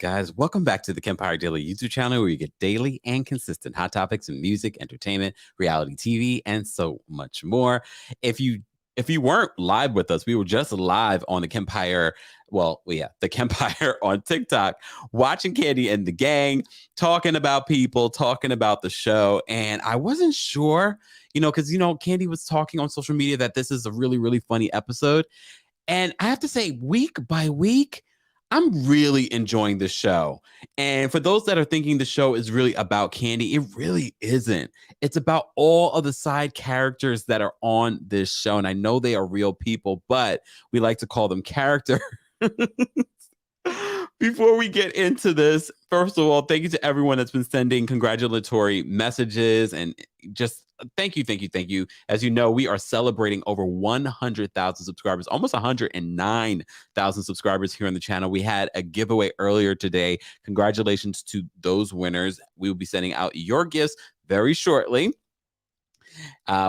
guys? Welcome back to the Kempire Daily YouTube channel, where you get daily and consistent hot topics in music, entertainment, reality TV, and so much more. If you weren't live with us, we were just live on the Kempire. The Kempire on TikTok, watching Kandi and the Gang, talking about people, talking about the show. And I wasn't sure, because, Kandi was talking on social media that this is a really, really funny episode. And I have to say, week by week, I'm really enjoying the show. And for those that are thinking the show is really about Kandi, it really isn't. It's about all of the side characters that are on this show. And I know they are real people, but we like to call them characters. Before we get into this, first of all, thank you to everyone that's been sending congratulatory messages and just thank you. As you know, we are celebrating over 100,000 subscribers, almost 109,000 subscribers here on the channel. We had a giveaway earlier today. Congratulations to those winners. We will be sending out your gifts very shortly.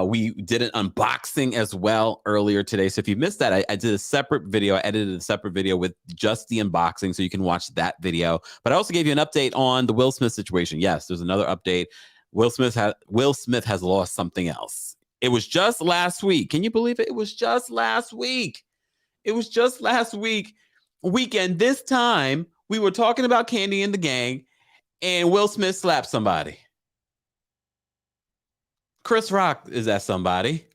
We did an unboxing as well earlier today. So if you missed that, I did a separate video. I edited a separate video with just the unboxing, so you can watch that video. But I also gave you an update on the Will Smith situation. Yes, there's another update. Will Smith has lost something else. It was just last week. Can you believe it? It was just last week. Weekend. This time, we were talking about Kandi and the Gang, and Will Smith slapped somebody. Chris Rock is that somebody.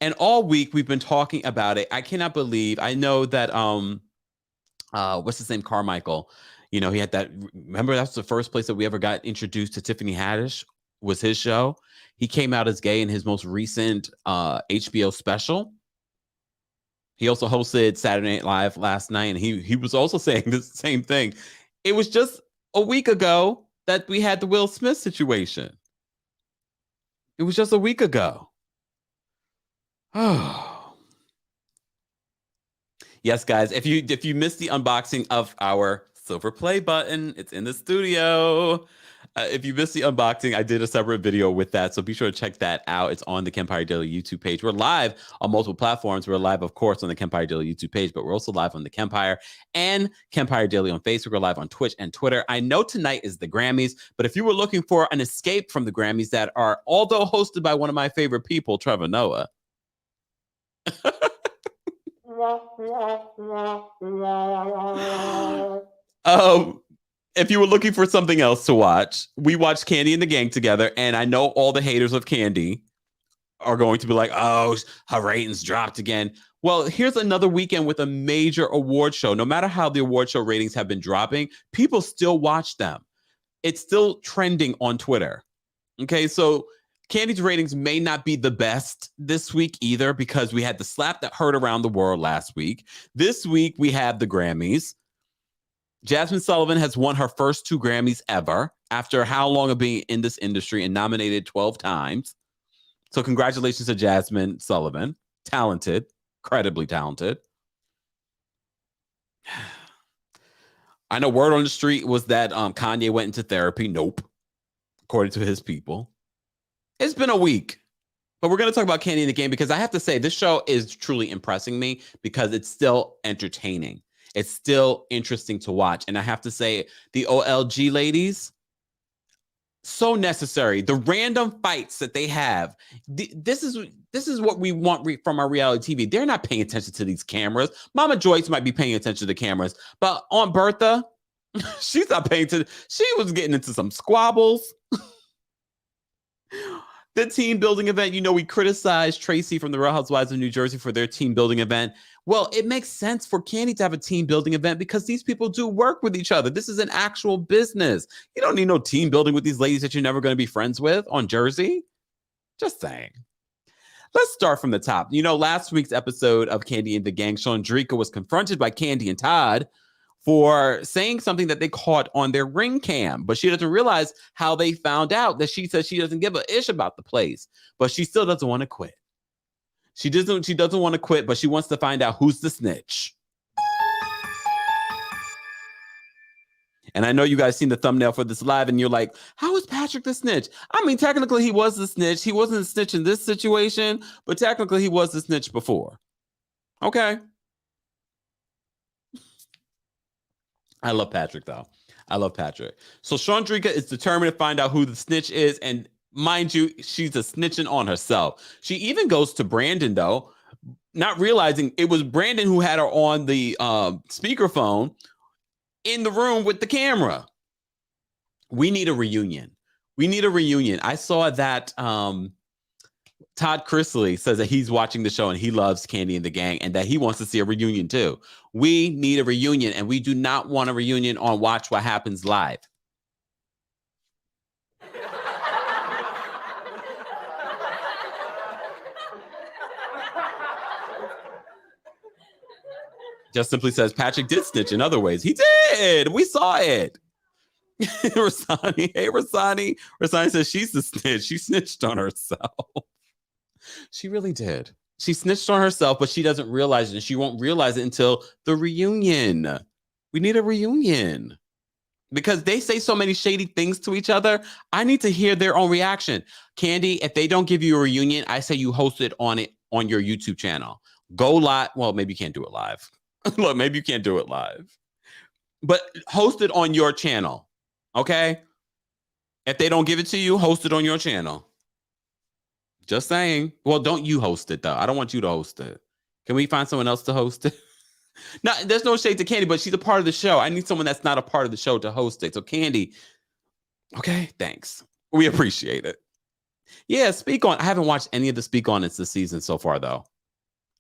And all week we've been talking about it. I cannot believe. I know that what's his name? Carmichael. He had that. Remember, that's the first place that we ever got introduced to Tiffany Haddish, was his show. He came out as gay in his most recent HBO special. He also hosted Saturday Night Live last night, and he was also saying the same thing. It was just a week ago that we had the Will Smith situation. It was just a week ago. Oh. Yes, guys, if you missed the unboxing of our silver play button, it's in the studio. If you missed the unboxing, I did a separate video with that, so be sure to check that out. It's on the Kempire Daily YouTube page. We're live on multiple platforms. We're live, of course, on the Kempire Daily YouTube page, but we're also live on the Kempire and Kempire Daily on Facebook. We're live on Twitch and Twitter. I know tonight is the Grammys, but if you were looking for an escape from the Grammys that are, although hosted by one of my favorite people, Trevor Noah. If you were looking for something else to watch, we watched Kandi and the Gang together, and I know all the haters of Kandi are going to be like, oh, her ratings dropped again. Well, here's another weekend with a major award show. No matter how the award show ratings have been dropping, people still watch them. It's still trending on Twitter. Okay, so Kandi's ratings may not be the best this week either, because we had the slap that heard around the world last week. This week, we have the Grammys. Jasmine Sullivan has won her first 2 Grammys ever after how long of being in this industry and nominated 12 times. So congratulations to Jasmine Sullivan. Talented, incredibly talented. I know word on the street was that Kanye went into therapy. Nope, according to his people. It's been a week, but we're going to talk about Kandi and the Gang, because I have to say this show is truly impressing me because it's still entertaining. It's still interesting to watch. And I have to say, the OLG ladies, so necessary. The random fights that they have. This is what we want from our reality TV. They're not paying attention to these cameras. Mama Joyce might be paying attention to the cameras, but Aunt Bertha, she's not paying attention. She was getting into some squabbles. The team building event, we criticized Tracy from the Real Housewives of New Jersey for their team building event. Well, it makes sense for Kandi to have a team building event because these people do work with each other. This is an actual business. You don't need no team building with these ladies that you're never going to be friends with on Jersey. Just saying. Let's start from the top. Last week's episode of Kandi and the Gang, Shawndreca was confronted by Kandi and Todd for saying something that they caught on their ring cam, but she doesn't realize how they found out that she says she doesn't give a ish about the place, but she still doesn't want to quit. She doesn't want to quit, but she wants to find out who's the snitch. And I know you guys seen the thumbnail for this live, and you're like, how is Patrick the snitch? I mean, technically he was the snitch. He wasn't the snitch in this situation, but technically he was the snitch before. Okay. I love Patrick, though. I love Patrick. So Shawndreca is determined to find out who the snitch is. And mind you, she's a snitching on herself. She even goes to Brandon, though, not realizing it was Brandon who had her on the speakerphone in the room with the camera. We need a reunion. We need a reunion. I saw that Todd Chrisley says that he's watching the show and he loves Kandi and the Gang and that he wants to see a reunion too. We need a reunion, and we do not want a reunion on Watch What Happens Live. Just simply says Patrick did snitch in other ways. He did. We saw it. Rasani, hey Rasani. Rasani says she's the snitch. She snitched on herself. She really did. She snitched on herself, but she doesn't realize it. And she won't realize it until the reunion. We need a reunion because they say so many shady things to each other. I need to hear their own reaction. Kandi, if they don't give you a reunion, I say you host it on your YouTube channel. Go live. Well, maybe you can't do it live. Look, maybe you can't do it live, but host it on your channel. Okay. If they don't give it to you, host it on your channel. Just saying. Well, don't you host it though. I don't want you to host it. Can we find someone else to host it? No, there's no shade to Kandi, but she's a part of the show. I need someone that's not a part of the show to host it. So Kandi, okay, thanks. We appreciate it. Yeah, Speak On. I haven't watched any of the Speak On this season so far though.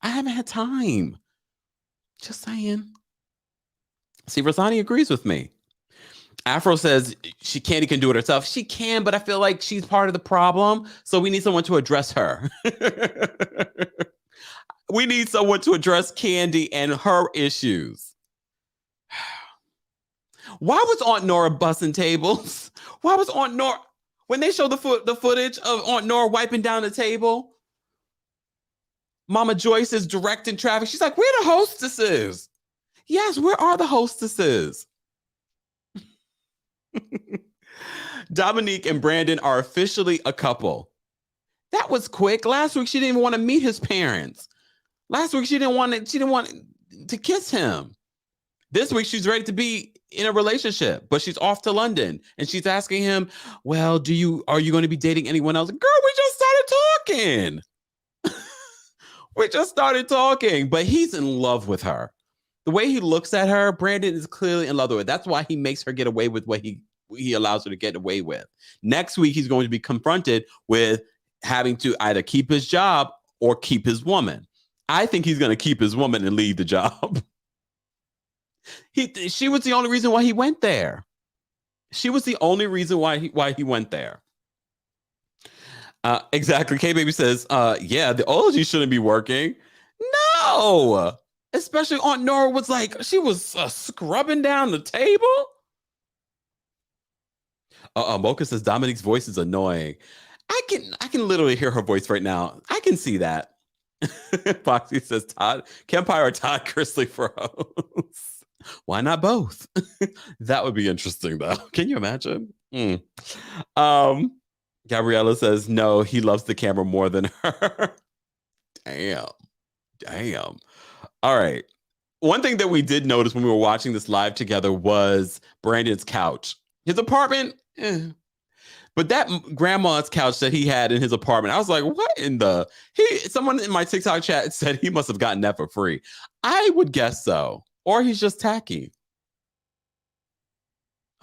I haven't had time. Just saying. See, Rosani agrees with me. Afro says Kandi can do it herself. She can, but I feel like she's part of the problem. So we need someone to address her. We need someone to address Kandi and her issues. Why was Aunt Nora busting tables? Why was Aunt Nora, when they show the footage of Aunt Nora wiping down the table, Mama Joyce is directing traffic. She's like, where are the hostesses? Yes, where are the hostesses? Dominique and Brandon are officially a couple. That was quick. Last week, she didn't even want to meet his parents. Last week, she didn't want to kiss him. This week, she's ready to be in a relationship, but she's off to London and she's asking him, well, are you going to be dating anyone else? Girl, we just started talking. We just started talking, but he's in love with her. The way he looks at her, Brandon is clearly in love with her. That's why he makes her get away with what he allows her to get away with. Next week, he's going to be confronted with having to either keep his job or keep his woman. I think he's going to keep his woman and leave the job. She was the only reason why he went there. She was the only reason why he went there. Exactly. K-Baby says, yeah, the OG shouldn't be working. No. Especially Aunt Nora was like, she was scrubbing down the table. Mocha says Dominique's voice is annoying. I can literally hear her voice right now. I can see that. Foxy says Kempire or Todd Chrisley for hosts. Why not both? That would be interesting though. Can you imagine? Gabriella says no, he loves the camera more than her. Damn. All right. One thing that we did notice when we were watching this live together was Brandon's couch. His apartment, but that grandma's couch that he had in his apartment, I was like, what in the... Someone in my TikTok chat said he must have gotten that for free. I would guess so. Or he's just tacky.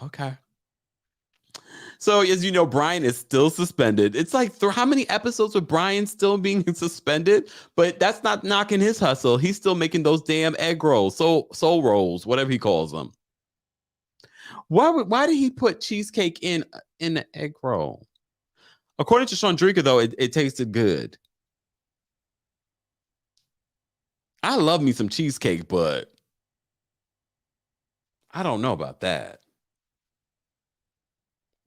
Okay. So, as you know, Brian is still suspended. It's like, how many episodes with Brian still being suspended? But that's not knocking his hustle. He's still making those damn egg rolls, soul rolls, whatever he calls them. Why did he put cheesecake in the egg roll? According to Shawndreca, though, it tasted good. I love me some cheesecake, but I don't know about that.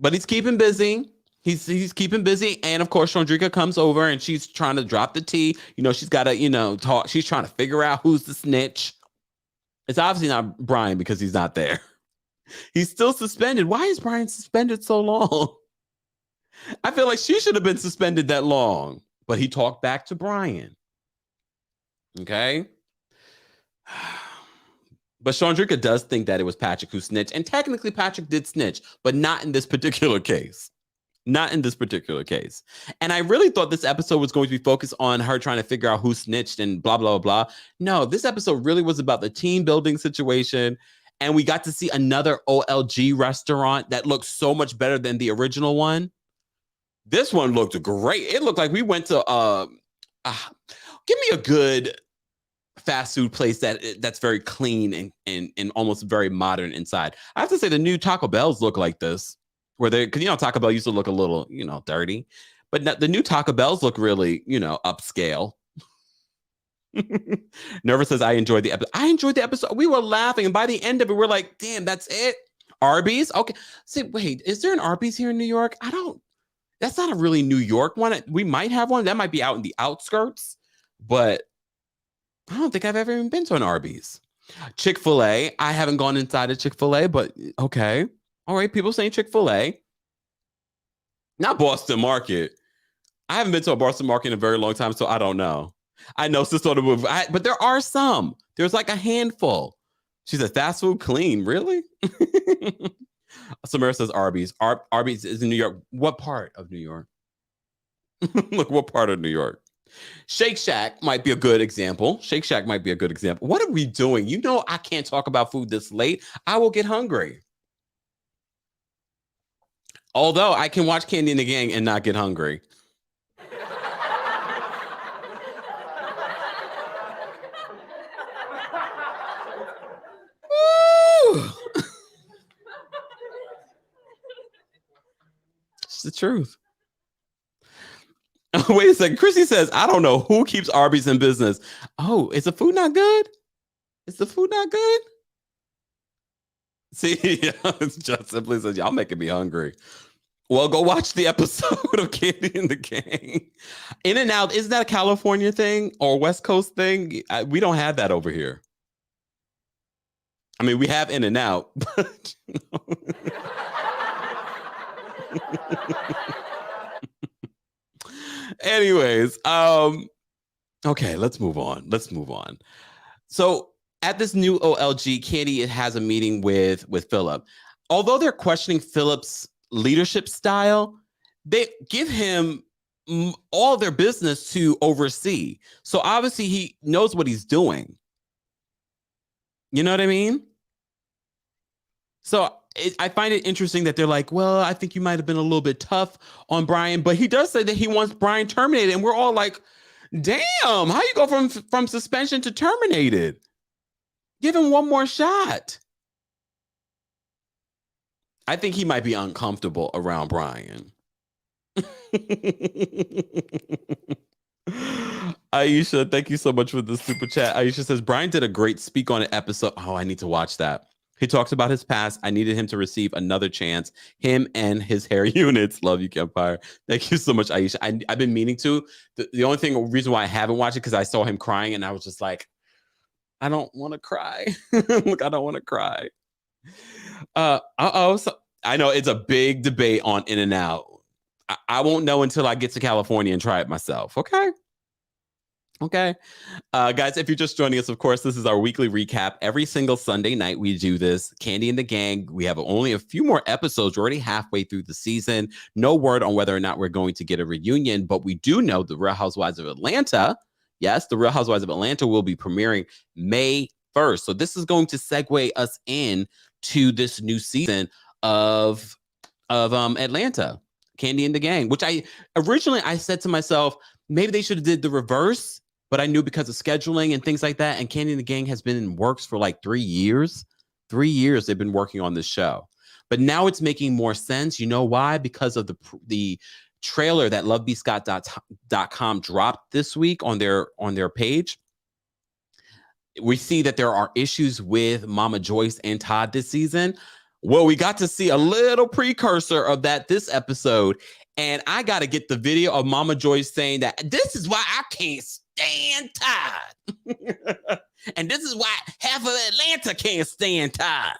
But he's keeping busy. He's keeping busy. And of course, Shawndreca comes over and she's trying to drop the tea. She's got to, talk. She's trying to figure out who's the snitch. It's obviously not Brian because he's not there. He's still suspended. Why is Brian suspended so long? I feel like she should have been suspended that long. But he talked back to Brian. Okay. But Shawndreca does think that it was Patrick who snitched. And technically, Patrick did snitch, but not in this particular case. Not in this particular case. And I really thought this episode was going to be focused on her trying to figure out who snitched and blah, blah, blah. No, this episode really was about the team building situation. And we got to see another OLG restaurant that looked so much better than the original one. This one looked great. It looked like we went to, give me a good fast food place that's very clean and almost very modern inside. I have to say the new Taco Bells look like this. Where they, because Taco Bell used to look a little, dirty, but the new Taco Bells look really, upscale. Nerva says, I enjoyed the episode. I enjoyed the episode. We were laughing, and by the end of it, we're like, damn, that's it. Arby's? Okay. See, wait, is there an Arby's here in New York? That's not a really New York one. We might have one. That might be out in the outskirts, but I don't think I've ever even been to an Arby's. Chick-fil-A. I haven't gone inside a Chick-fil-A, but okay. All right, people saying Chick-fil-A. Not Boston Market. I haven't been to a Boston Market in a very long time, so I don't know. I know Sis on the move, but there are some. There's like a handful. She said, fast food clean. Really? Samara says Arby's. Arby's is in New York. What part of New York? Look, what part of New York? Shake Shack might be a good example. Shake Shack might be a good example. What are we doing? I can't talk about food this late. I will get hungry. Although I can watch Kandi and the Gang and not get hungry. It's the truth. Oh, wait a second. Chrissy says, I don't know who keeps Arby's in business. Oh, is the food not good? Is the food not good? See, just simply says, y'all making me hungry. Well, go watch the episode of Kandi and the Gang. In and Out, isn't that a California thing or West Coast thing? We don't have that over here. I mean, we have In and Out, but anyways, okay, let's move on. So at this new OLG, Kandi has a meeting with Philip. Although they're questioning Philip's leadership style, they give him all their business to oversee. So obviously he knows what he's doing. You know what I mean? So I find it interesting that they're like, well, I think you might have been a little bit tough on Brian, but he does say that he wants Brian terminated. And we're all like, damn, how you go from suspension to terminated? Give him one more shot. I think he might be uncomfortable around Brian. Aisha, thank you so much for the super chat. Aisha says, Brian did a great speak on an episode. Oh, I need to watch that. He talks about his past. I needed him to receive another chance. Him and his hair units. Love you, Kempire. Thank you so much, Aisha. I've been meaning to. The only reason why I haven't watched it because I saw him crying and I was just like, I don't want to cry. Look, I don't want to cry. So I know it's a big debate on In and Out. I won't know until I get to California and try it myself. Okay. Guys, if you're just joining us, of course, this is our weekly recap. Every single Sunday night, we do this. Kandi and the Gang. We have only a few more episodes. We're already halfway through the season. No word on whether or not we're going to get a reunion, but we do know the Real Housewives of Atlanta. Yes, the Real Housewives of Atlanta will be premiering May 1st. So this is going to segue us in to this new season of Atlanta, Kandi and the Gang, which I said to myself, maybe they should have did the reverse, but I knew because of scheduling and things like that. And Kandi and the Gang has been in works for like 3 years. 3 years they've been working on this show. But now it's making more sense. You know why? Because of the trailer that lovebscott.com dropped this week on their page. We see that there are issues with Mama Joyce and Todd this season. Well, we got to see a little precursor of that this episode. And I got to get the video of Mama Joyce saying that this is why I can't stand Todd. And this is why half of Atlanta can't stand Todd.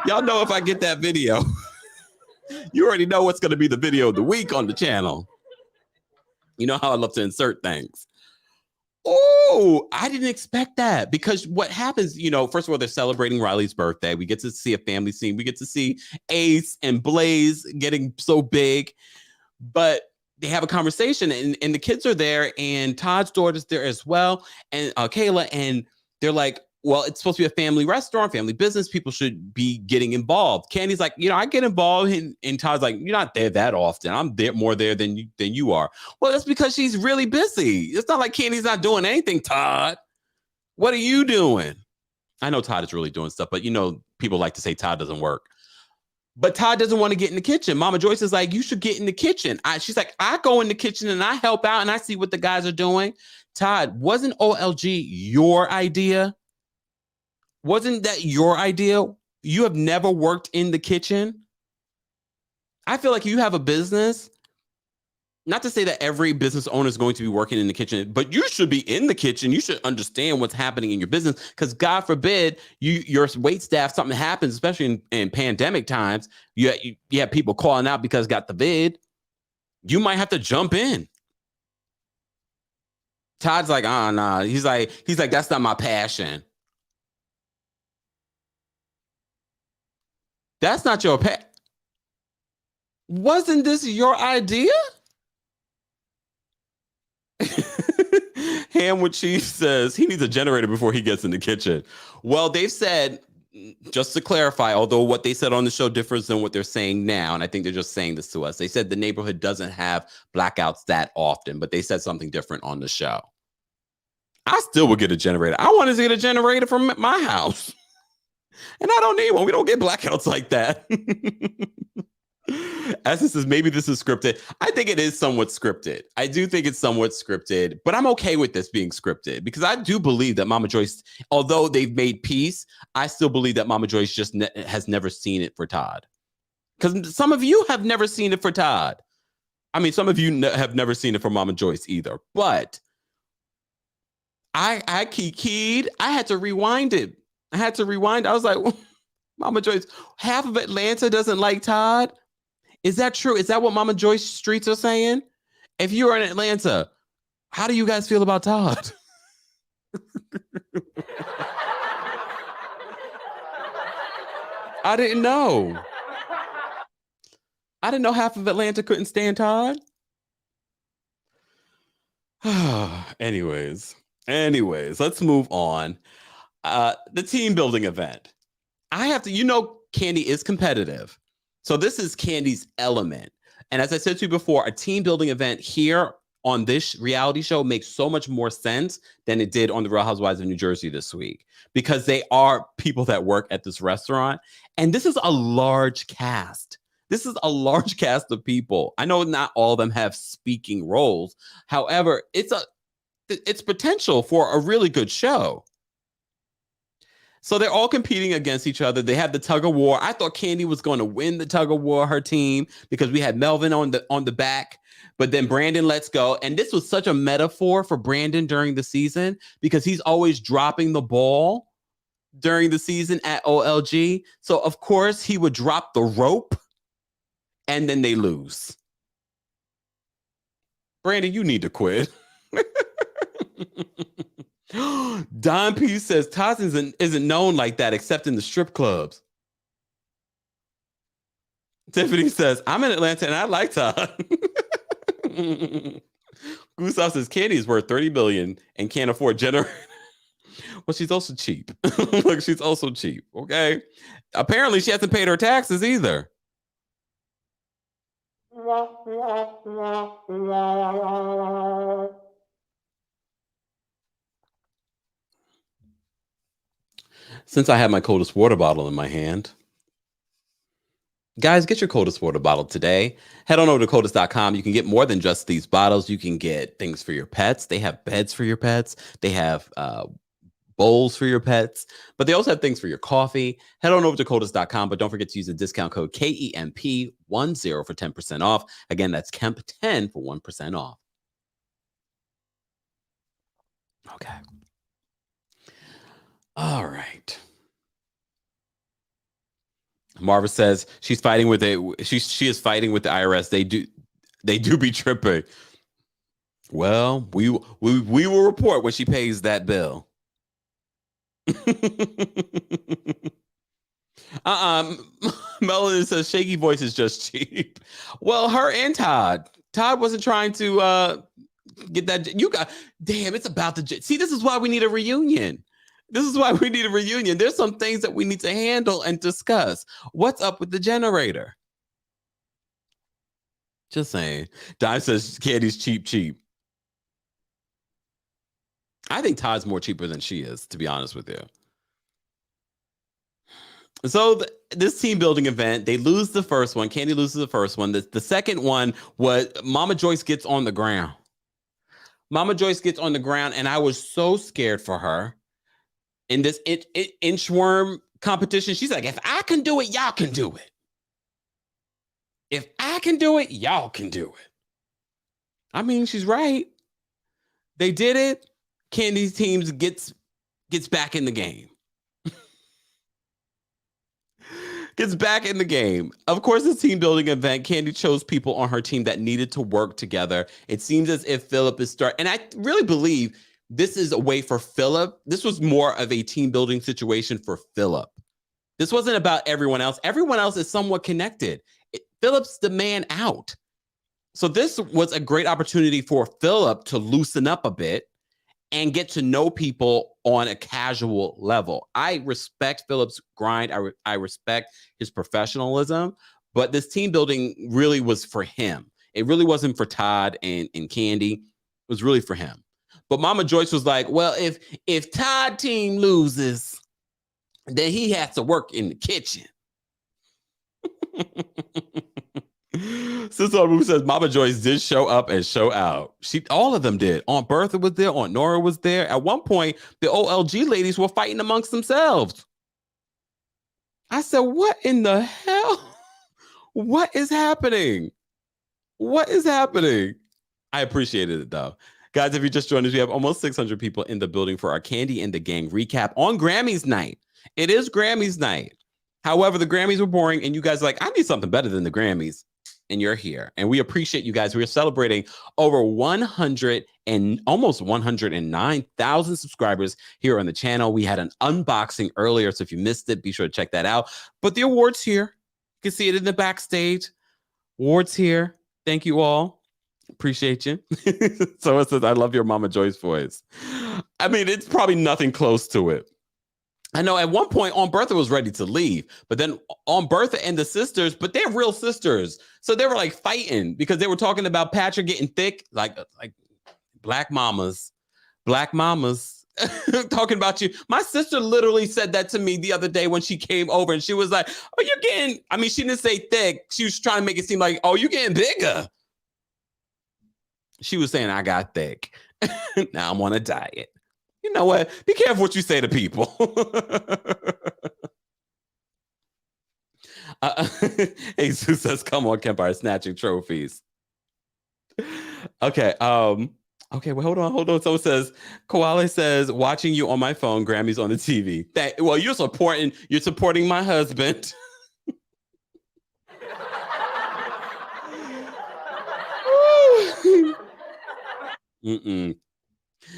Y'all know if I get that video, you already know what's going to be the video of the week on the channel. You know how I love to insert things. Oh, I didn't expect that because what happens, first of all, they're celebrating Riley's birthday. We get to see a family scene. We get to see Ace and Blaze getting so big, but they have a conversation and the kids are there and Todd's daughter's there as well. And Kayla, and they're like, well, it's supposed to be a family restaurant, family business. People should be getting involved. Candy's like, I get involved. And Todd's like, you're not there that often. I'm there more there than you are. Well, that's because she's really busy. It's not like Candy's not doing anything, Todd. What are you doing? I know Todd is really doing stuff, but people like to say Todd doesn't work. But Todd doesn't want to get in the kitchen. Mama Joyce is like, you should get in the kitchen. She's like, I go in the kitchen and I help out and I see what the guys are doing. Todd, wasn't OLG your idea? Wasn't that your idea? You have never worked in the kitchen. I feel like you have a business. Not to say that every business owner is going to be working in the kitchen, but you should be in the kitchen. You should understand what's happening in your business because God forbid your wait staff, something happens, especially in pandemic times. You have people calling out because got the vid. You might have to jump in. Todd's like, nah. He's like, that's not my passion. That's not your pet. Wasn't this your idea? Ham with Chief says he needs a generator before he gets in the kitchen. Well, they've said, just to clarify, although what they said on the show differs than what they're saying now, and I think they're just saying this to us. They said the neighborhood doesn't have blackouts that often, but they said something different on the show. I still would get a generator. I wanted to get a generator from my house. And I don't need one. We don't get blackouts like that. As this is, maybe this is scripted. I think it is somewhat scripted. I do think it's somewhat scripted, but I'm okay with this being scripted because I do believe that Mama Joyce, although they've made peace, I still believe that Mama Joyce just has never seen it for Todd. Because some of you have never seen it for Todd. I mean, some of you have never seen it for Mama Joyce either. But I keyed. I had to rewind it. I was like, Mama Joyce, half of Atlanta doesn't like Todd. Is that true? Is that what Mama Joyce streets are saying? If you are in Atlanta, how do you guys feel about Todd? I didn't know. I didn't know half of Atlanta couldn't stand Todd. Anyways, let's move on. The team building event. I have to, Kandi is competitive. So this is Kandi's element. And as I said to you before, a team building event here on this reality show makes so much more sense than it did on the Real Housewives of New Jersey this week because they are people that work at this restaurant. And this is a large cast. This is a large cast of people. I know not all of them have speaking roles. However, it's potential for a really good show. So they're all competing against each other. They have the tug of war. I thought Kandi was going to win the tug of war, her team, because we had Melvin on the back, but then Brandon lets go. And this was such a metaphor for Brandon during the season because he's always dropping the ball during the season at OLG. So of course he would drop the rope and then they lose. Brandon, you need to quit. Don P says Todd isn't known like that except in the strip clubs. Tiffany says, I'm in Atlanta and I like Todd. Gustav says Kandi is worth $30 billion and can't afford generator. Well, she's also cheap. Look, she's also cheap. Okay. Apparently she hasn't paid her taxes either. Since I have my coldest water bottle in my hand, guys, get your coldest water bottle today. Head on over to coldest.com. You can get more than just these bottles. You can get things for your pets. They have beds for your pets. They have bowls for your pets, but they also have things for your coffee. Head on over to coldest.com, but don't forget to use the discount code KEMP10 for 10% off. Again, that's KEMP10 for 1% off. Okay. All right. Marva says she's fighting with she is fighting with the IRS. They do be tripping. Well, we will report when she pays that bill. Melanie says shaky voice is just cheap. Well, her and Todd wasn't trying to get that. You got damn. It's about the see. This is why we need a reunion. This is why we need a reunion. There's some things that we need to handle and discuss. What's up with the generator? Just saying. Di says Kandi's cheap. I think Todd's more cheaper than she is, to be honest with you. So this team building event, they lose the first one. Kandi loses the first one. The second one was Mama Joyce gets on the ground. Mama Joyce gets on the ground, and I was so scared for her. In this inchworm competition, she's like, if I can do it, y'all can do it. If I can do it, y'all can do it. I mean, she's right. They did it. Kandi's teams gets back in the game. Gets back in the game. Of course, this team building event, Kandi chose people on her team that needed to work together. It seems as if Philip is and I really believe this is a way for Philip. This was more of a team building situation for Philip. This wasn't about everyone else. Everyone else is somewhat connected. Philip's the man out. So this was a great opportunity for Philip to loosen up a bit and get to know people on a casual level. I respect Philip's grind. I respect his professionalism, but this team building really was for him. It really wasn't for Todd and Kandi. It was really for him. But Mama Joyce was like, well, if Todd team loses, then he has to work in the kitchen. Sister Moo says Mama Joyce did show up and show out. All of them did. Aunt Bertha was there. Aunt Nora was there. At one point, the OLG ladies were fighting amongst themselves. I said, what in the hell? What is happening? What is happening? I appreciated it though. Guys, if you just joined us, we have almost 600 people in the building for our Kandi and the Gang recap on Grammys night. It is Grammys night. However, the Grammys were boring and you guys are like, I need something better than the Grammys. And you're here. And we appreciate you guys. We're celebrating over 100 and almost 109,000 subscribers here on the channel. We had an unboxing earlier, so if you missed it, be sure to check that out. But the awards here, you can see it in the backstage. Awards here. Thank you all. Appreciate you. So it says, I love your Mama Joyce voice. I mean, it's probably nothing close to it. I know at one point Aunt Bertha was ready to leave, but then Aunt Bertha and the sisters, but they're real sisters. So they were like fighting because they were talking about Patrick getting thick, like black mamas talking about you. My sister literally said that to me the other day when she came over and she was like, oh, you're getting, I mean, she didn't say thick. She was trying to make it seem like, oh, you're getting bigger. She was saying I got thick. Now I'm on a diet. You know what? Be careful what you say to people. Jesus says, come on, Kempire, snatching trophies. Okay. Okay, well, hold on. Someone says, Koala says, watching you on my phone, Grammys on the TV. Well, you're supporting my husband.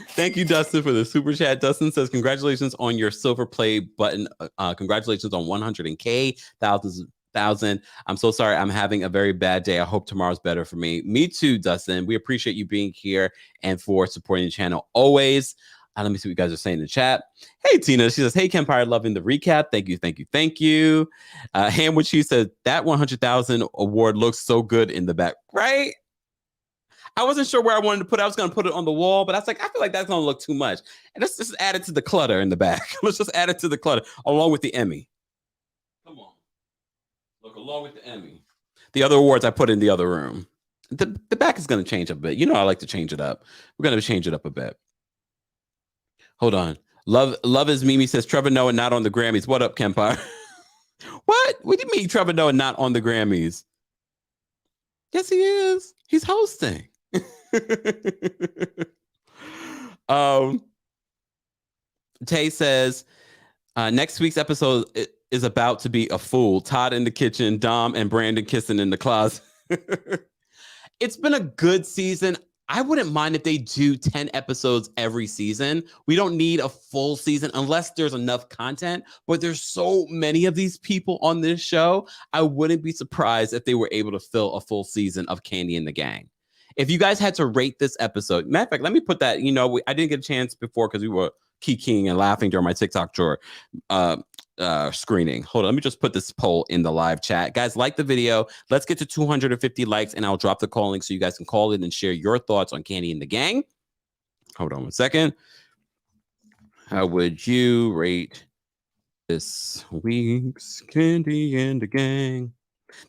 Thank you, Dustin, for the super chat. Dustin says, congratulations on your silver play button. Congratulations on 100K, thousand. I'm so sorry. I'm having a very bad day. I hope tomorrow's better for me. Me too, Dustin. We appreciate you being here and for supporting the channel always. Let me see what you guys are saying in the chat. Hey, Tina. She says, hey, Kempire, loving the recap. Thank you. Hamwood, she said, that 100,000 award looks so good in the back. Right? I wasn't sure where I wanted to put it. I was going to put it on the wall, but I was like, I feel like that's going to look too much. And let's just add it to the clutter in the back. Let's just add it to the clutter along with the Emmy. Come on. Look, along with the Emmy. The other awards I put in the other room. The back is going to change a bit. You know, I like to change it up. We're going to change it up a bit. Hold on. Love is Mimi says, Trevor Noah not on the Grammys. What up, Kempire? What do you mean Trevor Noah not on the Grammys? Yes, he is. He's hosting. Tay says, next week's episode is about to be a fool. Todd in the kitchen, Dom and Brandon kissing in the closet. It's been a good season. I wouldn't mind if they do 10 episodes every season. We don't need a full season unless there's enough content, but there's so many of these people on this show. I wouldn't be surprised if they were able to fill a full season of Kandi and the Gang. If you guys had to rate this episode, matter of fact, let me put that, I didn't get a chance before because we were kikiing and laughing during my TikTok tour. Screening. Hold on, let me just put this poll in the live chat. Guys, like the video. Let's get to 250 likes and I'll drop the call link so you guys can call in and share your thoughts on Kandi and the Gang. Hold on one second. How would you rate this week's Kandi and the Gang?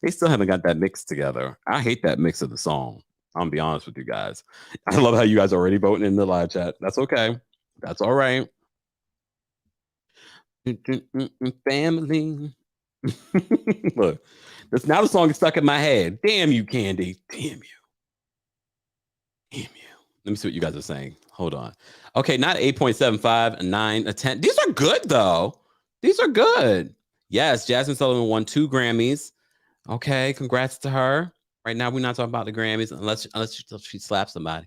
They still haven't got that mix together. I hate that mix of the song. I'm gonna be honest with you guys. I love how you guys are already voting in the live chat. That's okay. That's all right. Family. Look, that's now the song is stuck in my head. Damn you, Kandi. Damn you. Damn you. Let me see what you guys are saying. Hold on. Okay, not 8.75, a 9, a 10. These are good, though. These are good. Yes, Jasmine Sullivan won 2 Grammys. Okay, congrats to her. Right now, we're not talking about the Grammys unless she slaps somebody.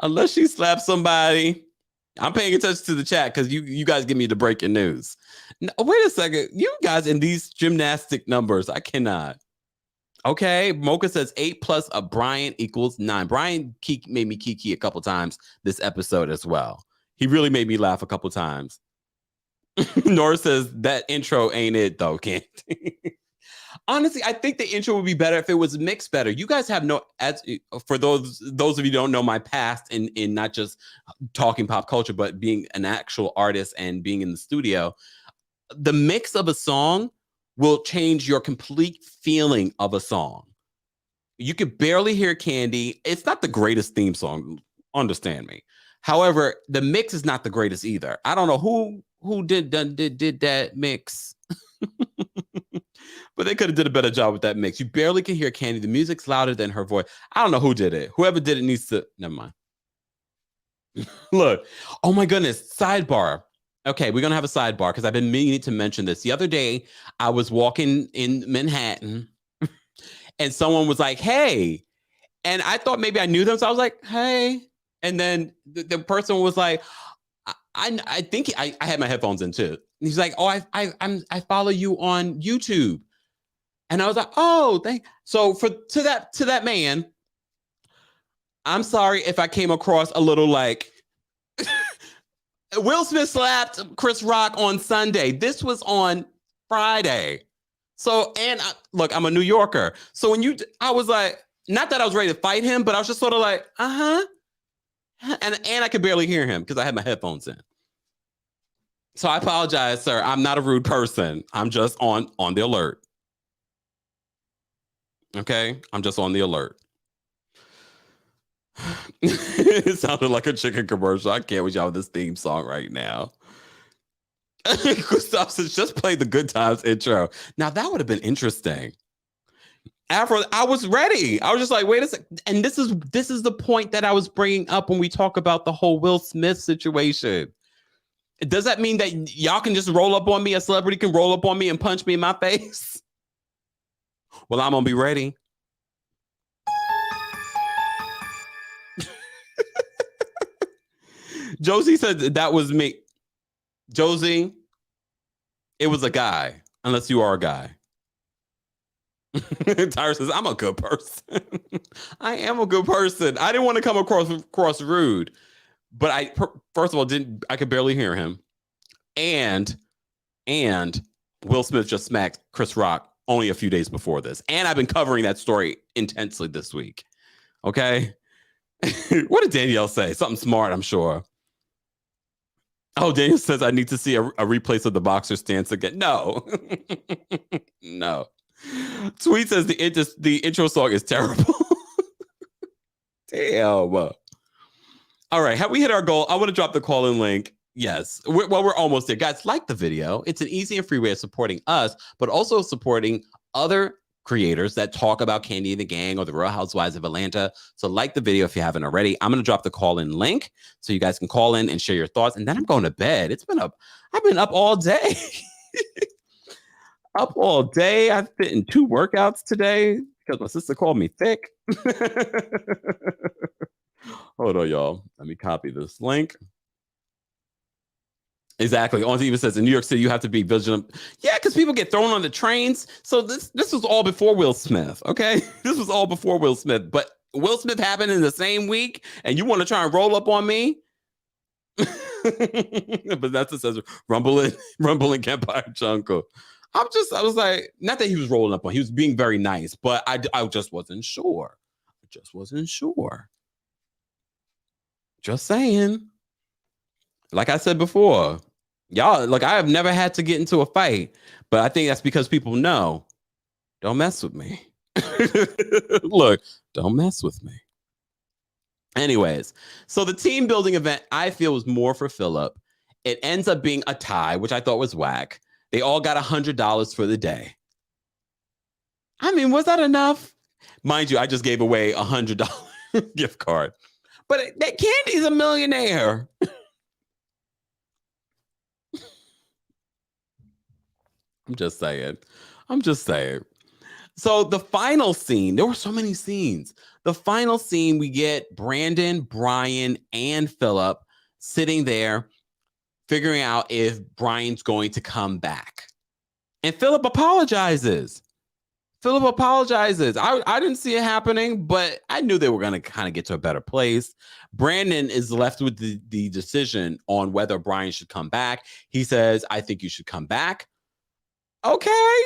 Unless she slaps somebody. I'm paying attention to the chat because you guys give me the breaking news. No, wait a second. You guys in these gymnastic numbers, I cannot. Okay, Mocha says 8 plus a Brian equals 9. Brian made me kiki a couple times this episode as well. He really made me laugh a couple times. Nora says that intro ain't it though, Kandi. Honestly, I think the intro would be better if it was mixed better. You guys have for those of you who don't know my past in not just talking pop culture, but being an actual artist and being in the studio, the mix of a song will change your complete feeling of a song. You could barely hear Kandi. It's not the greatest theme song, understand me. However, the mix is not the greatest either. I don't know who did that mix. But they could have did a better job with that mix. You barely can hear Kandi. The music's louder than her voice. I don't know who did it. Whoever did it needs to... Never mind. Look. Oh, my goodness. Sidebar. Okay, we're going to have a sidebar because I've been meaning to mention this. The other day, I was walking in Manhattan and someone was like, hey. And I thought maybe I knew them. So I was like, hey. And then the person was like, I think I had my headphones in too. And he's like, oh, I follow you on YouTube. And I was like, oh, so to that man, I'm sorry if I came across a little like Will Smith slapped Chris Rock on Sunday. This was on Friday. So, and look, I'm a New Yorker. So I was like, not that I was ready to fight him, but I was just sort of like, uh-huh. And I could barely hear him because I had my headphones in. So I apologize, sir. I'm not a rude person. I'm just on the alert. Okay? I'm just on the alert. It sounded like a chicken commercial. I can't with y'all with this theme song right now. Gustav says, just play the Good Times intro. Now, that would have been interesting. Afro, I was ready. I was just like, wait a second. And this is the point that I was bringing up when we talk about the whole Will Smith situation. Does that mean that y'all can just roll up on me? A celebrity can roll up on me and punch me in my face? Well, I'm going to be ready. Josie said that was me. Josie, it was a guy, unless you are a guy. Tyra says, I'm a good person. I am a good person. I didn't want to come across rude, but first of all, I could barely hear him. And Will Smith just smacked Chris Rock only a few days before this. And I've been covering that story intensely this week. Okay. What did Danielle say? Something smart, I'm sure. Oh, Daniel says I need to see a replay of the boxer stance again. No. No. Tweet says the intro song is terrible. Damn. All right. Have we hit our goal? I want to drop the call-in link. Yes. We're almost there. Guys, like the video. It's an easy and free way of supporting us, but also supporting other creators that talk about Kandi and the Gang or the Real Housewives of Atlanta. So like the video if you haven't already. I'm going to drop the call-in link so you guys can call in and share your thoughts. And then I'm going to bed. I've been up all day. Up all day. I've been in 2 workouts today. because my sister called me thick. Hold on, y'all. Let me copy this link. Exactly. On even says in New York City, you have to be vigilant. Yeah, because people get thrown on the trains. So this was all before Will Smith. Okay, this was all before Will Smith. But Will Smith happened in the same week, and you want to try and roll up on me? But that's what says rumbling Kempire Jungle. I was like, not that he was rolling up on, he was being very nice, but I just wasn't sure. Just saying. Like I said before, y'all, like I have never had to get into a fight, but I think that's because people know, don't mess with me. Look, don't mess with me. Anyways, so the team building event I feel was more for Philip. It ends up being a tie, which I thought was whack. They all got $100 for the day. I mean, was that enough? Mind you, I just gave away $100 gift card. But that Kandi's a millionaire. I'm just saying. So the final scene, there were so many scenes. The final scene, we get Brandon, Brian, and Philip sitting there figuring out if Brian's going to come back. And Philip apologizes. I didn't see it happening, but I knew they were going to kind of get to a better place. Brandon is left with the decision on whether Brian should come back. He says, I think you should come back. Okay.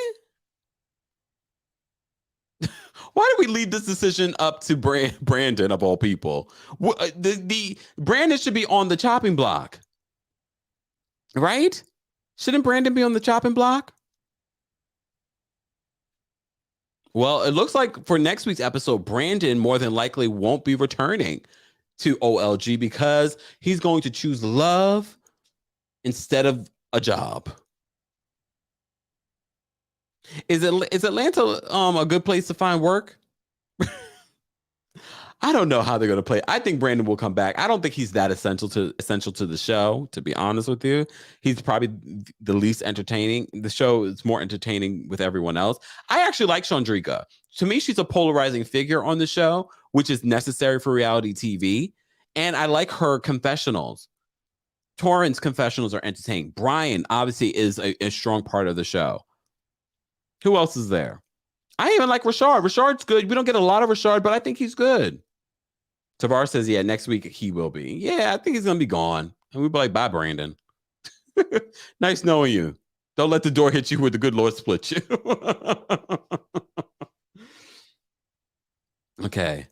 Why did we leave this decision up to Brandon of all people? The Brandon should be on the chopping block, right? Shouldn't Brandon be on the chopping block? Well, it looks like for next week's episode, Brandon more than likely won't be returning to OLG because he's going to choose love instead of a job. Is Atlanta a good place to find work? I don't know how they're going to play. I think Brandon will come back. I don't think he's that essential to the show, to be honest with you. He's probably the least entertaining. The show is more entertaining with everyone else. I actually like Shawndreca. To me, she's a polarizing figure on the show, which is necessary for reality TV. And I like her confessionals. Torrance confessionals are entertaining. Brian obviously is a strong part of the show. Who else is there? I even like Rashard. Rashard's good. We don't get a lot of Rashard, but I think he's good. Tavar says, yeah, next week he will be. Yeah, I think he's going to be gone. And we'll be like, bye, Brandon. Nice knowing you. Don't let the door hit you where the good Lord split you. Okay.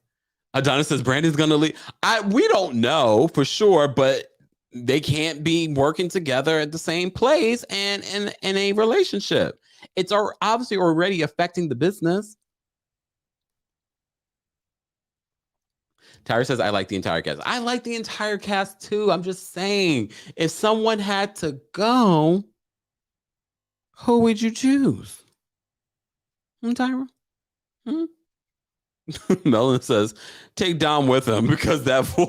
Adonis says, Brandon's going to leave. We don't know for sure, but they can't be working together at the same place and in a relationship. It's obviously already affecting the business. Tyra says, I like the entire cast. I like the entire cast too. I'm just saying, if someone had to go, who would you choose? Tyra? Melon says, take Dom with him because that boy.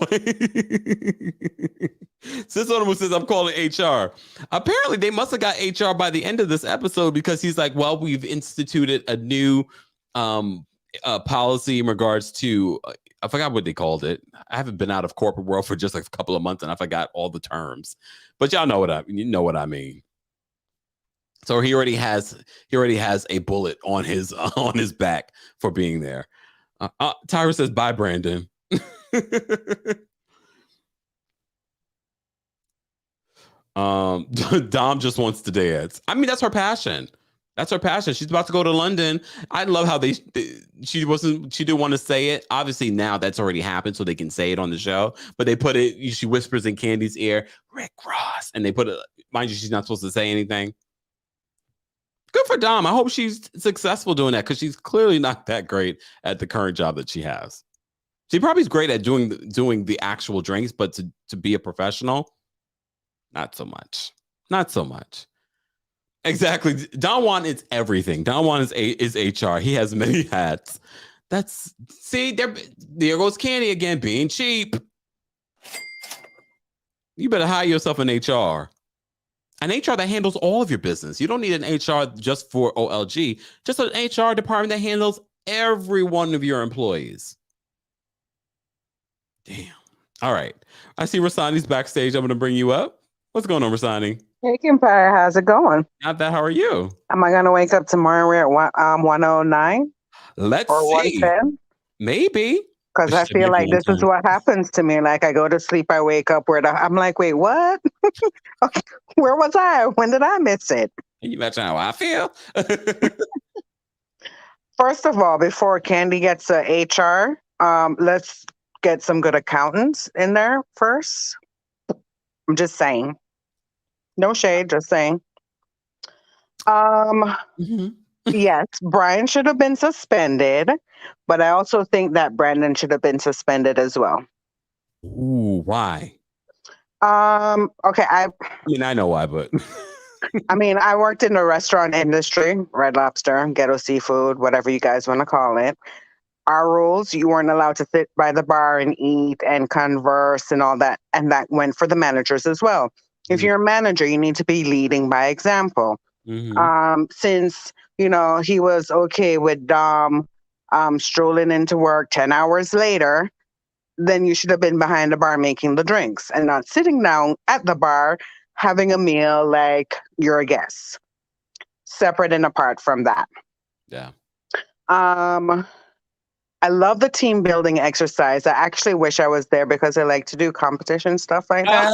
Sis Onomu says, I'm calling HR. Apparently, they must have got HR by the end of this episode because he's like, well, we've instituted a new policy in regards to, I forgot what they called it. I haven't been out of corporate world for just like a couple of months and I forgot all the terms. But y'all know what I mean. So he already has a bullet on his back for being there. Tyra says, bye, Brandon. Dom just wants to dance. I mean, that's her passion. She's about to go to London. I love how she didn't want to say it. Obviously now that's already happened, so they can say it on the show. But they put it, she whispers in Kandi's ear, Rick Ross. And they put it, mind you, she's not supposed to say anything. Good for Dom. I hope she's successful doing that because she's clearly not that great at the current job that she has. She probably is great at doing the actual drinks, but to be a professional, not so much. Exactly. Don Juan is everything. Don Juan is HR. He has many hats. There goes Kandi again, being cheap. You better hire yourself an HR. An HR that handles all of your business. You don't need an HR just for OLG. Just an HR department that handles every one of your employees. Damn. All right. I see Rasani's backstage. I'm going to bring you up. What's going on, Rasani? Hey, Kempire, how's it going? Not bad. How are you? Am I going to wake up tomorrow at 109 Let's or see. 110? Maybe. Because I feel like this is what happens to me. Like I go to sleep, I wake up I'm like, wait, what? Okay, where was I? When did I miss it? Can you imagine how I feel? First of all, before Kandi gets to HR, let's get some good accountants in there first. I'm just saying. No shade, just saying. Yes, Brian should have been suspended, but I also think that Brandon should have been suspended as well. Ooh, why? Okay, I mean, I know why, but I mean, I worked in the restaurant industry, Red Lobster, Ghetto Seafood, whatever you guys want to call it. Our rules, you weren't allowed to sit by the bar and eat and converse and all that. And that went for the managers as well. If you're a manager, you need to be leading by example. Since, he was okay with Dom strolling into work 10 hours later, then you should have been behind the bar making the drinks and not sitting down at the bar having a meal like you're a guest. Separate and apart from that. Yeah. I love the team building exercise. I actually wish I was there because I like to do competition stuff like that.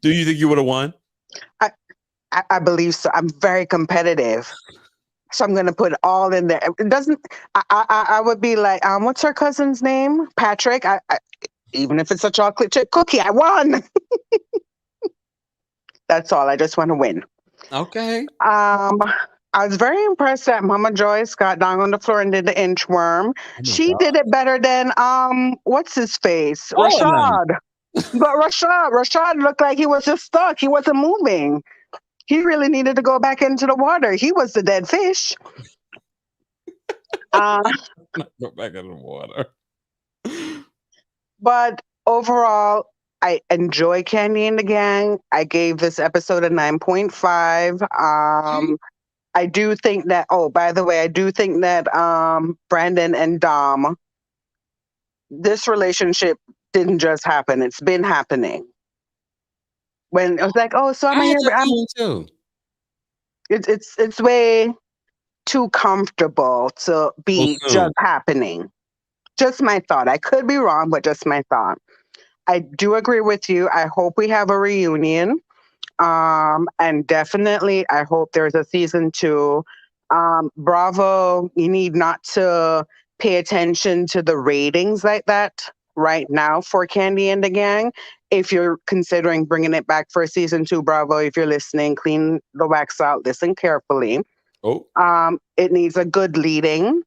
Do you think you would have won? I believe so. I'm very competitive. So I'm going to put all in there. It doesn't, I would be like, what's her cousin's name? Patrick. Even if it's a chocolate chip cookie, I won. That's all. I just want to win. Okay. I was very impressed that Mama Joyce got down on the floor and did the inchworm. She did it better than what's his face? Rashad. But Rashad looked like he was just stuck. He wasn't moving. He really needed to go back into the water. He was the dead fish. Go back in the water. But overall, I enjoy Kandi and the Gang. I gave this episode a 9.5. I do think that, by the way, I do think that Brandon and Dom, this relationship didn't just happen. It's been happening. When it was like, so I'm here. Too. It's way too comfortable to be just happening. Just my thought. I could be wrong, but just my thought. I do agree with you. I hope we have a reunion. And definitely, I hope there's a season 2. Bravo, you need not to pay attention to the ratings like that right now for Kandi and the Gang. If you're considering bringing it back for season 2, Bravo, if you're listening, clean the wax out, listen carefully. It needs a good leading.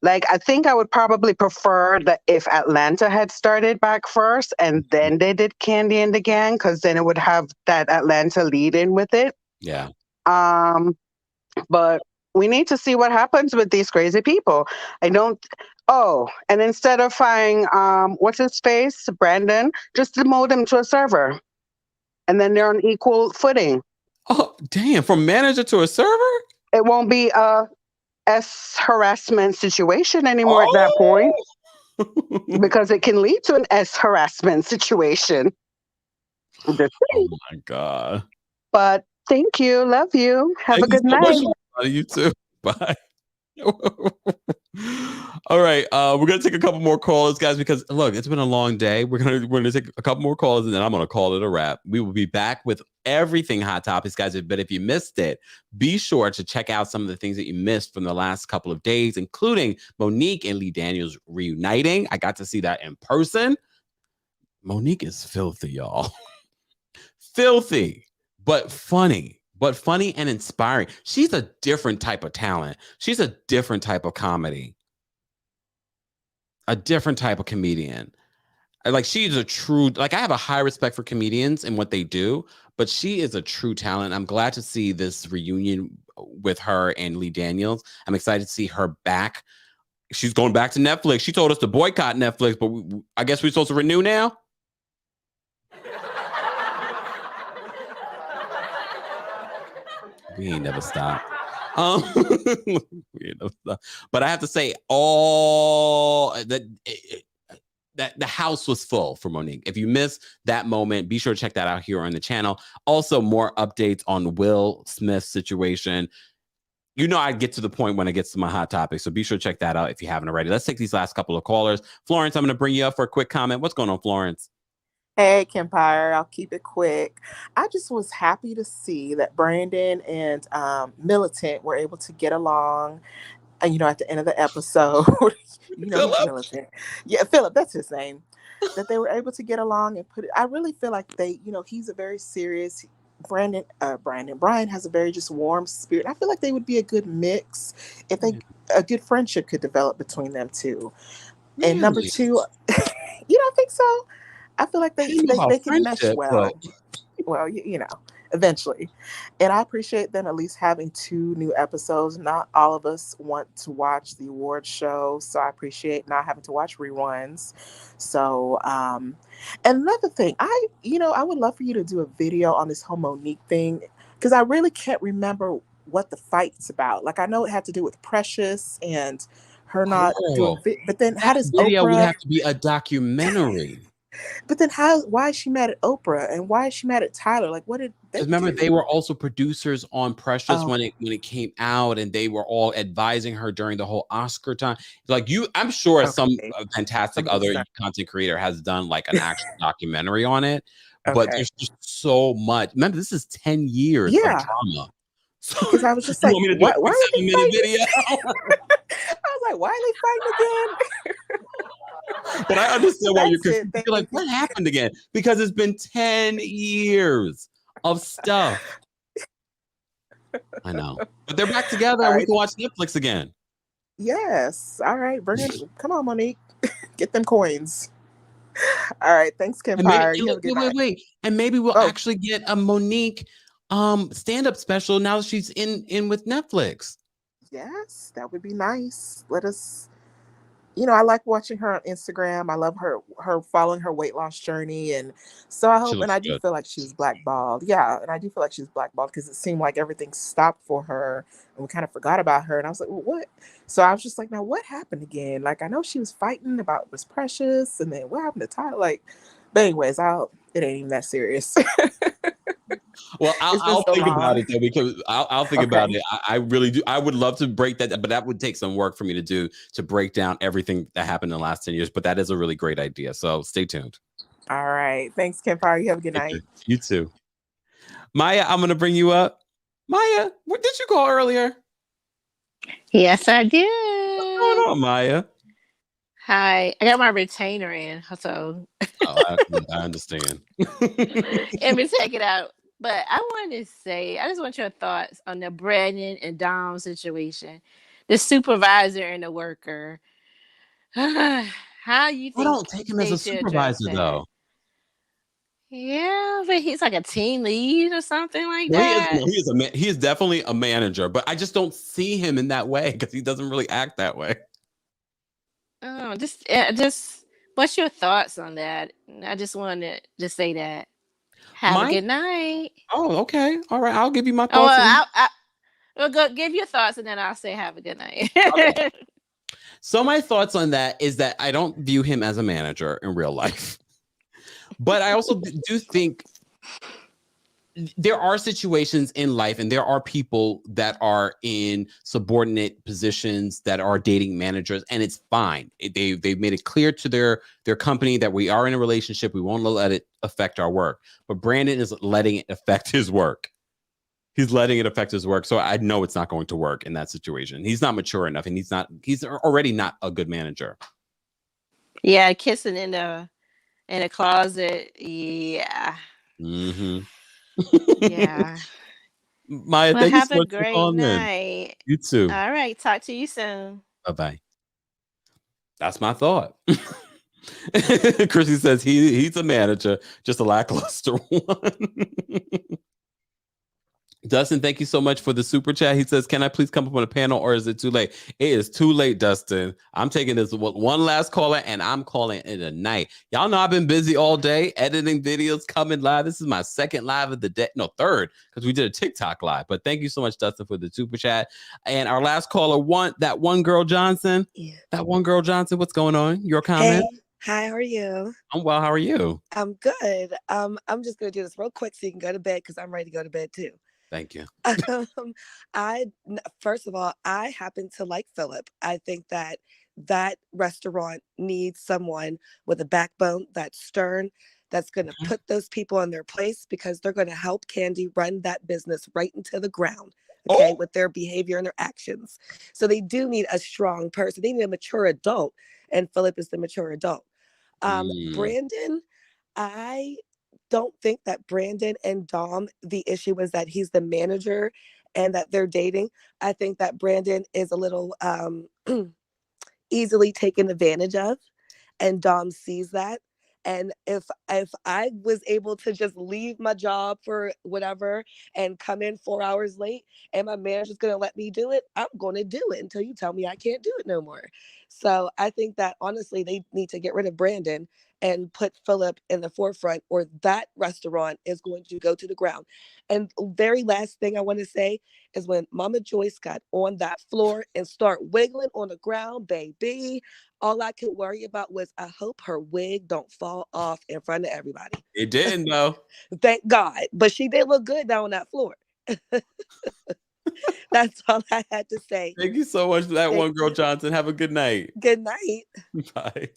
Like, I think I would probably prefer that if Atlanta had started back first and then they did Kandi and the Gang, because then it would have that Atlanta lead in with it. Yeah. But we need to see what happens with these crazy people. And instead of firing, what's his face, Brandon, just demote him to a server. And then they're on equal footing. Oh, damn. From manager to a server? It won't be a harassment situation anymore at that point, because it can lead to an harassment situation. Oh my God. But thank you. Love you. Have a good night. You too. Bye. All right, we're gonna take a couple more calls, guys, because look, it's been a long day. We're gonna take a couple more calls, and then I'm gonna call it a wrap. We will be back with everything Hot Topics, guys. But if you missed it, be sure to check out some of the things that you missed from the last couple of days, including Monique and Lee Daniels reuniting. I got to see that in person. Monique is filthy, y'all. Filthy, but funny. But funny and inspiring. She's a different type of talent. She's a different type of comedy. A different type of comedian. Like, she's a true, I have a high respect for comedians and what they do, but she is a true talent. I'm glad to see this reunion with her and Lee Daniels. I'm excited to see her back. She's going back to Netflix. She told us to boycott Netflix, but I guess we're supposed to renew now. We ain't never stopped. Um, but I have to say, all that the house was full for Monique. If you missed that moment, be sure to check that out here on the channel. Also, more updates on Will Smith's situation. You know, I get to the point when it gets to my hot topic, so be sure to check that out if you haven't already. Let's take these last couple of callers. Florence, I'm going to bring you up for a quick comment. What's going on, Florence? Hey, Kempire. I'll keep it quick. I just was happy to see that Brandon and Militant were able to get along. And, at the end of the episode, he's Militant. Yeah, Philip, that's his name. That they were able to get along and put it. I really feel like he's a very serious. Brian has a very just warm spirit. I feel like they would be a good mix if a good friendship could develop between them two. Really? And number two, you don't think so? I feel like they can mesh well. But... Well, eventually. And I appreciate them at least having 2 new episodes. Not all of us want to watch the award show, so I appreciate not having to watch reruns. So, and another thing, I would love for you to do a video on this whole Monique thing, because I really can't remember what the fight's about. Like, I know it had to do with Precious and her not doing, but then how does video Oprah... would have to be a documentary. But then why is she mad at Oprah and why is she mad at Tyler? Like, what did they remember do? They were also producers on Precious when it came out, and they were all advising her during the whole Oscar time. Like, I'm sure some fantastic other content creator has done like an actual documentary on it, but there's just so much. Remember, this is 10 years of drama. So because I was just like, why are they fighting? Video? I was like, why are they fighting again? But I understand why you're like, what happened again? Because it's been 10 years of stuff. I know. But they're back together and we can watch Netflix again. Yes. All right. Bring it. Come on, Monique. Get them coins. All right. Thanks, Kempire. Wait. And maybe we'll actually get a Monique stand-up special now that she's in with Netflix. Yes, that would be nice. Let us... I like watching her on Instagram. I love her following her weight loss journey. And so I hope, and I do feel like she was blackballed. Yeah. And I do feel like she was blackballed because it seemed like everything stopped for her and we kind of forgot about her. And I was like, well, what? So I was just like, now what happened again? Like, I know she was fighting about Miss Precious and then what happened to Tyler? Like, but anyways, it ain't even that serious. Well, I'll think about it though, because I'll think about it. I really do. I would love to break that, but that would take some work for me to do to break down everything that happened in the last 10 years. But that is a really great idea. So stay tuned. All right. Thanks, Kempire. You have a good night. You too. Maya, I'm going to bring you up. Maya, what did you call earlier? Yes, I did. What's going on, Maya? Hi. I got my retainer in, so. I understand. Let me take it out. But I wanted to say, I just want your thoughts on the Brandon and Dom situation, the supervisor and the worker. How you think? I don't take him as a supervisor, though. Yeah, but he's like a team lead or something like that. He is definitely a manager, but I just don't see him in that way because he doesn't really act that way. Oh, just what's your thoughts on that? I just wanted to say that. Have a good night. Oh, okay. All right. I'll give you my thoughts. Well, go give your thoughts and then I'll say have a good night. Okay. So my thoughts on that is that I don't view him as a manager in real life. But I also do think there are situations in life and there are people that are in subordinate positions that are dating managers, and it's fine. They've made it clear to their company that we are in a relationship. We won't let it affect our work. But Brandon is letting it affect his work. He's letting it affect his work. So I know it's not going to work in that situation. He's not mature enough, and he's already not a good manager. Yeah, kissing in a closet. Yeah. Mm-hmm. Yeah. Maya, thank you so much for calling in. Have a great night. You too. All right. Talk to you soon. Bye-bye. That's my thought. Chrissy says he's a manager, just a lackluster one. Dustin, thank you so much for the super chat. He says, can I please come up on a panel or is it too late? It is too late, Dustin. I'm taking this one last caller and I'm calling it a night. Y'all know I've been busy all day editing videos, coming live. This is my second live of the day. No, third, because we did a TikTok live. But thank you so much, Dustin, for the super chat. And our last caller, that one girl Johnson. Yeah. That one girl Johnson, what's going on? Your comment? Hey. Hi, how are you? I'm well. How are you? I'm good. I'm just going to do this real quick so you can go to bed because I'm ready to go to bed too. Thank you. First of all, I happen to like Philip. I think that restaurant needs someone with a backbone that's stern, that's going to put those people in their place because they're going to help Kandi run that business right into the ground. Okay, with their behavior and their actions. So they do need a strong person. They need a mature adult, and Philip is the mature adult. Brandon, I don't think that Brandon and Dom, the issue was that he's the manager and that they're dating. I think that Brandon is a little easily taken advantage of, and Dom sees that. And if I was able to just leave my job for whatever and come in 4 hours late and my manager's going to let me do it, I'm going to do it until you tell me I can't do it no more. So I think that honestly, they need to get rid of Brandon and put Philip in the forefront, or that restaurant is going to go to the ground. And very last thing I want to say is when Mama Joyce got on that floor and start wiggling on the ground, baby, all I could worry about was I hope her wig don't fall off in front of everybody. It didn't though. Thank God. But she did look good down on that floor. That's all I had to say. Thank you so much for that one girl Johnson. Have a good night. Good night. Bye.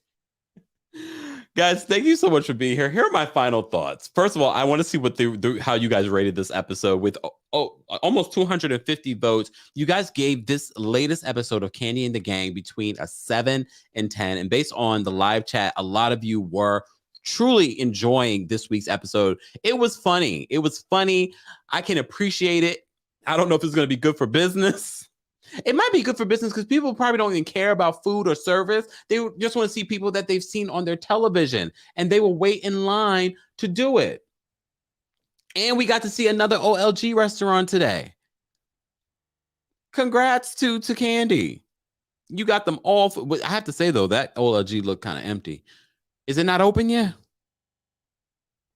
Guys, thank you so much for being here. Here are my final thoughts. First of all, I want to see what how you guys rated this episode with almost 250 votes. You guys gave this latest episode of Kandi and the Gang between a 7 and 10. And based on the live chat, a lot of you were truly enjoying this week's episode. It was funny. It was funny. I can appreciate it. I don't know if it's going to be good for business. It might be good for business because people probably don't even care about food or service. They just want to see people that they've seen on their television, and they will wait in line to do it. And we got to see another OLG restaurant today. Congrats to Kandi. You got them all. I have to say, though, that OLG looked kind of empty. Is it not open yet?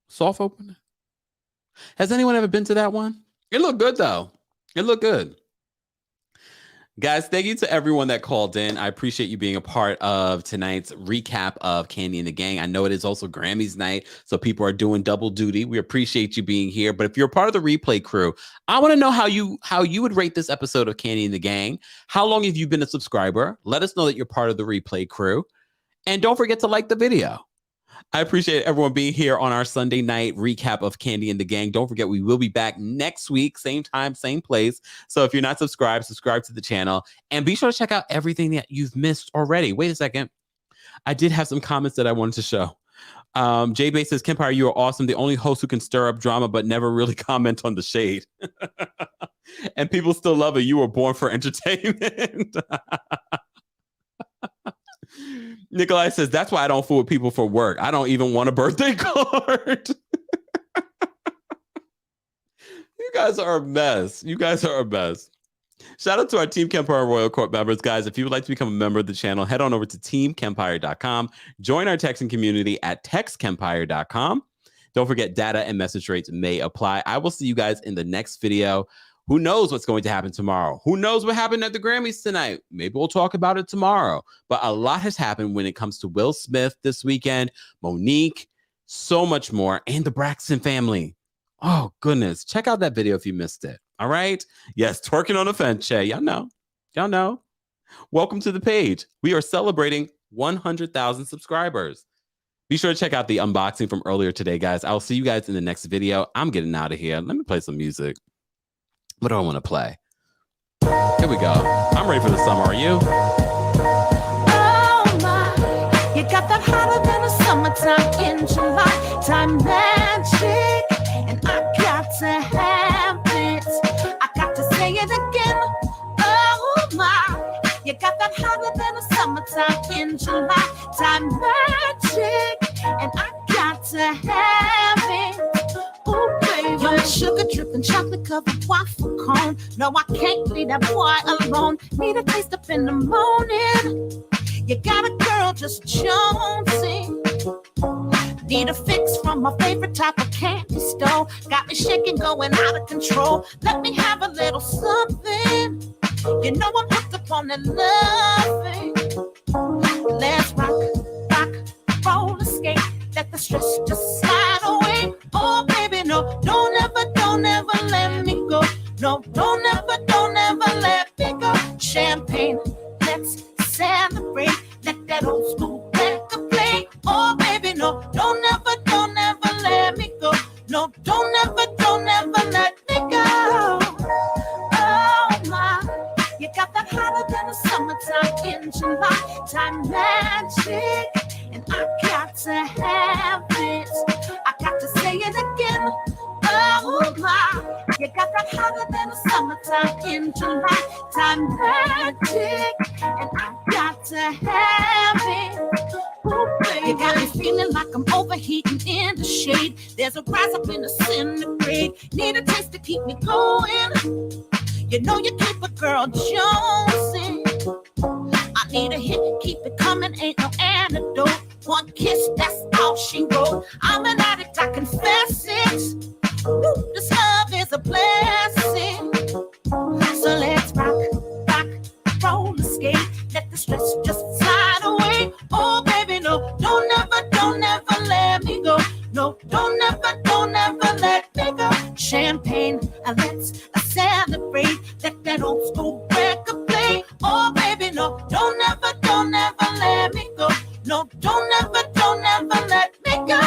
Soft open? Has anyone ever been to that one? It looked good, though. It looked good. Guys, thank you to everyone that called in. I appreciate you being a part of tonight's recap of Kandi and the Gang. I know it is also Grammys night, so people are doing double duty. We appreciate you being here. But if you're part of the replay crew, I want to know how you would rate this episode of Kandi and the Gang. How long have you been a subscriber? Let us know that you're part of the replay crew. And don't forget to like the video. I appreciate everyone being here on our Sunday night recap of Kandi and the Gang. Don't forget, we will be back next week, same time, same place. So if you're not subscribed, subscribe to the channel. And be sure to check out everything that you've missed already. Wait a second. I did have some comments that I wanted to show. J-Bay says, Kempire, you are awesome. The only host who can stir up drama but never really comment on the shade. And people still love it. You were born for entertainment. Nikolai says, that's why I don't fool with people for work. I don't even want a birthday card. You guys are a mess. You guys are a mess. Shout out to our Team Kempire Royal Court members. Guys, if you would like to become a member of the channel, head on over to teamkempire.com. Join our texting community at textkempire.com. Don't forget, data and message rates may apply. I will see you guys in the next video. Who knows what's going to happen tomorrow? Who knows what happened at the Grammys tonight? Maybe we'll talk about it tomorrow. But a lot has happened when it comes to Will Smith this weekend, Monique, so much more, and the Braxton family. Oh, goodness. Check out that video if you missed it. All right? Yes, twerking on the fence, Che. Y'all know. Y'all know. Welcome to the page. We are celebrating 100,000 subscribers. Be sure to check out the unboxing from earlier today, guys. I'll see you guys in the next video. I'm getting out of here. Let me play some music. What do I want to play? Here we go. I'm ready for the summer. Are you? Oh my, you got that hotter than a summertime in July. Time magic, and I got to have it. I got to say it again. Oh my, you got that hotter than a summertime in July. Time magic, and I got to have it. Ooh, baby, sugar dripping, chocolate covered. waffle cone. No, I can't leave that boy alone. Need a taste up in the morning. You got a girl just jonesing. Need a fix from my favorite type of candy store. Got me shaking, going out of control. Let me have a little something. You know I'm hooked up on that loving. Let's rock, roll, escape. Let the stress just slide away. Oh, baby, no, don't ever let me go. No, don't ever let me go. Champagne, let's celebrate. Let that old school record play. Oh, baby, no, don't ever let me go. No, don't ever let me go. Oh, my, you got that hotter than the summertime in July. Time magic, and I got to have it. I got to say it again. Oh, my, you got that hotter than the summertime in July. Time magic, and I got to have it. Ooh, baby. You got me feeling like I'm overheating in the shade. There's a rise up in the centigrade. Need a taste to keep me going. You know you keep a girl jonesing. I need a hit, keep it coming, ain't no antidote. One kiss, that's all she wrote. I'm an addict, I confess it. Ooh, this love is a blessing. So let's rock, roll, escape. Let the stress just slide away. Oh, baby, no, don't ever let me go. No, don't ever let me go. Champagne, let's celebrate. Let that old school record play. Oh, baby, no, don't ever let me go. No, don't ever let me go.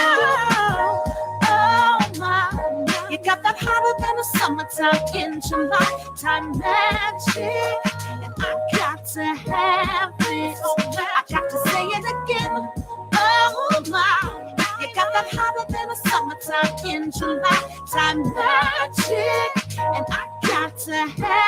Oh, my, you got that hotter than the summertime in July. Time magic, and I got to have it. I got to say it again. Oh, my, you got that hotter than the summertime in July. Time magic, and I got to have